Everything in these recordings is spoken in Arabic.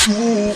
شو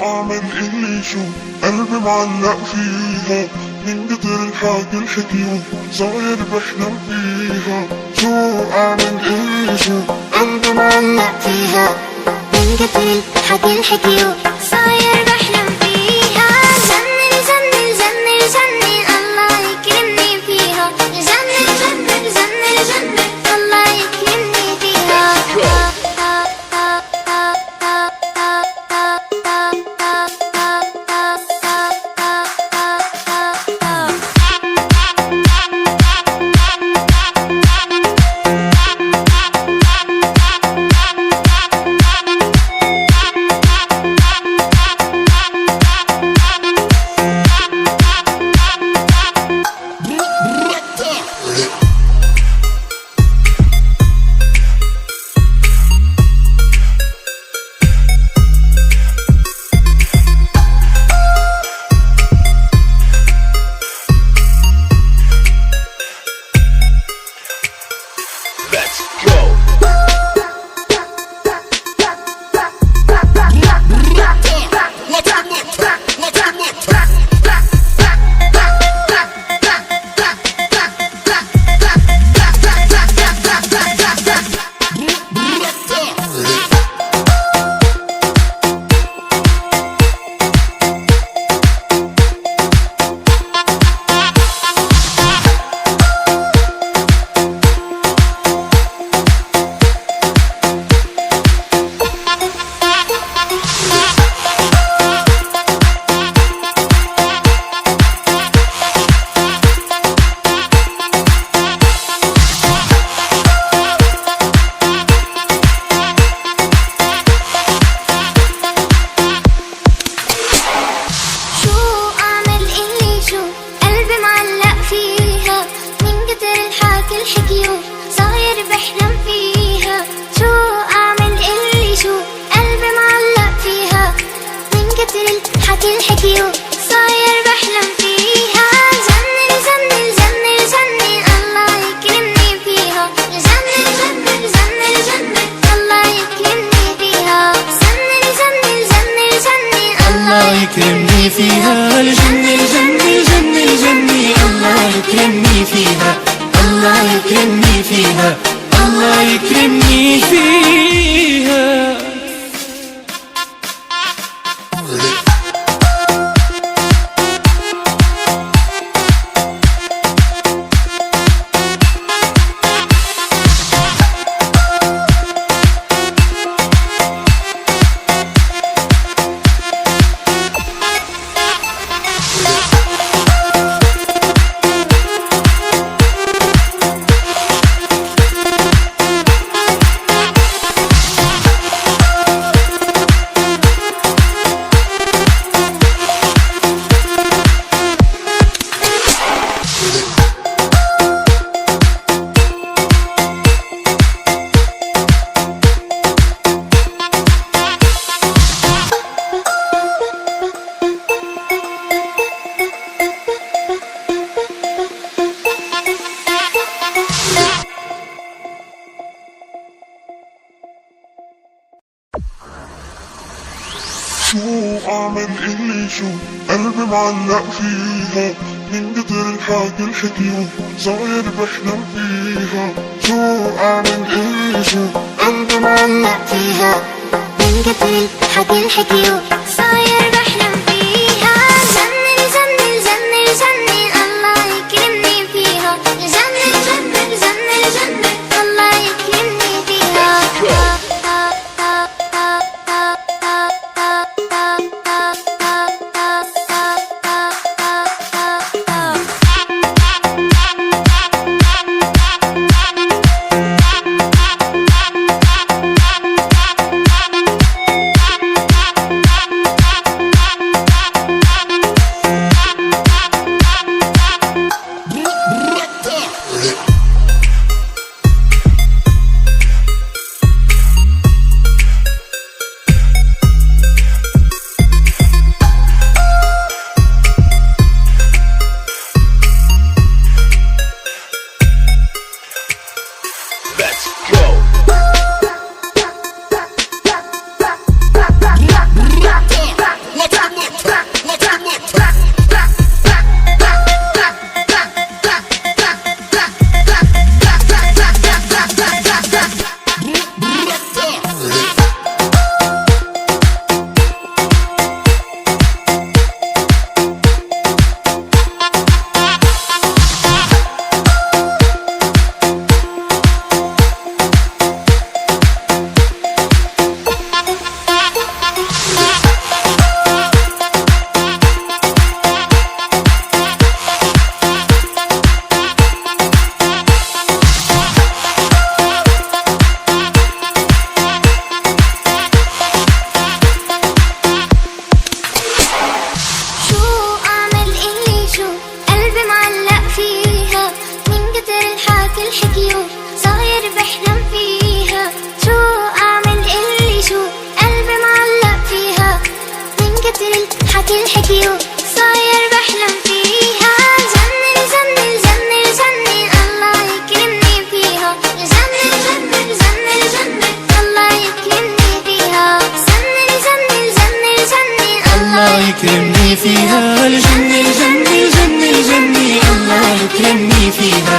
اعمل اللي شو قلبي معلق فيها من قدر الحاجة الحكيو صاير بحلم فيها. شو اعمل اللي شو قلبي معلق فيها من قدر الحاجة الحكيو صاير بحلم فيها. جنن جنن جنن جنن الله يكرمني فيها. جنن جنن جنن جنن الله يكرمني فيها. يكرمني فيها الجنة الجنة الجنة الجنة الله يكرمني فيها. الله يكرمني فيها. الله يكرمني فيها. شو اعمل اللي شو قلبي معلق فيها من قدر الحاجة الحكيو صاير بحلم فيها. شو اعمل اللي شو قلبي معلق فيها من قدر الحاجة الحكيو صاير بحلم فيها. جنن جنن جنن جنن الله يكرمني فيها. جنن جنن جنن جنن الله يكرمني فيها. الحكي صاير بحلم فيها. جنن جنن جنن جنن الله يكرمني فيها. جنن جنن جنن جنن الله يكرمني فيها. جنن جنن جنن جنن الله يكرمني فيها. الجنة الجنة الجنة الجنة الله يكرمني فيها.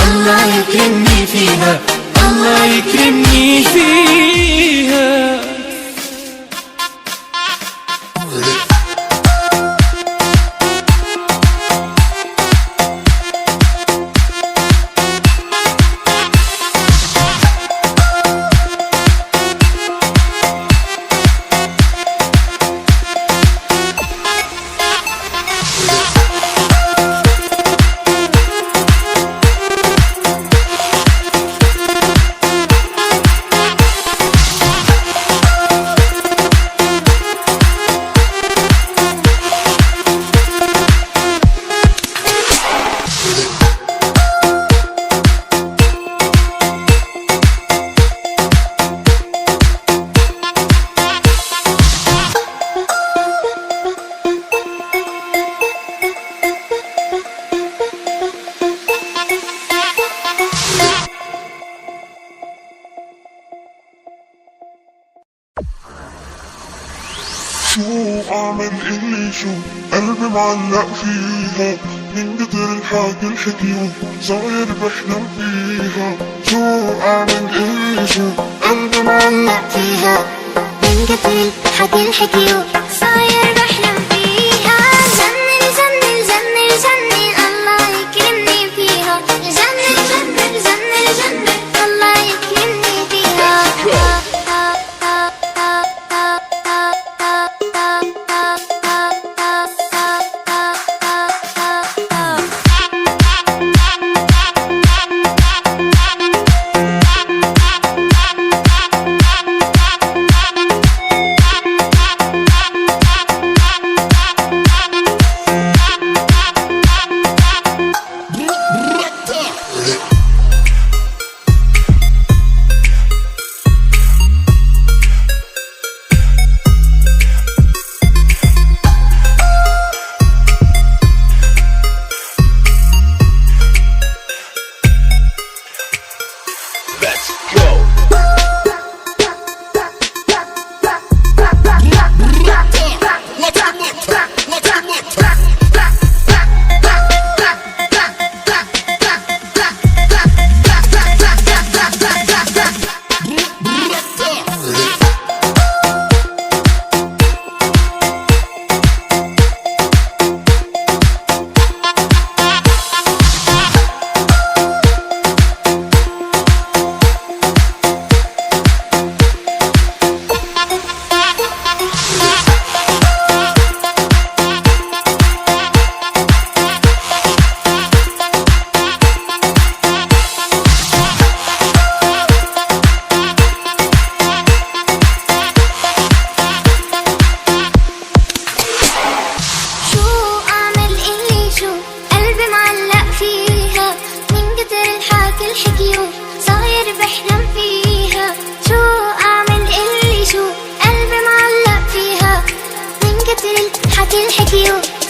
الله يكرمني فيها. الله يكرمني فيها. شو اعمل اللي شو قلبي معلق فيها. من كتر الحكي الحكيو صاير بحلم فيها. شو اعمل اللي شو قلبي معلق فيها. من كتر الحكي الحكي صاير بحلم فيها. جنن جنن جنن جنن الله يكرمني فيها. جنن جنن جنن جنن الله يكرمني فيها. الحكي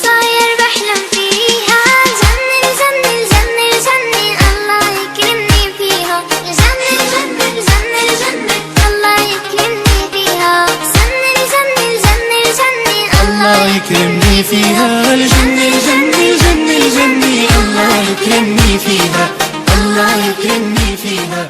صاير بحلم فيها. جنن جنن جنن جنن الله يكرمني فيها. جنن جنن جنن جنن الله يكرمني فيها. جنن جنن جنن جنن الله يكرمني فيها. الجنة الجنة الجنة الجنة الله يكرمني فيها. الله يكرمني فيها.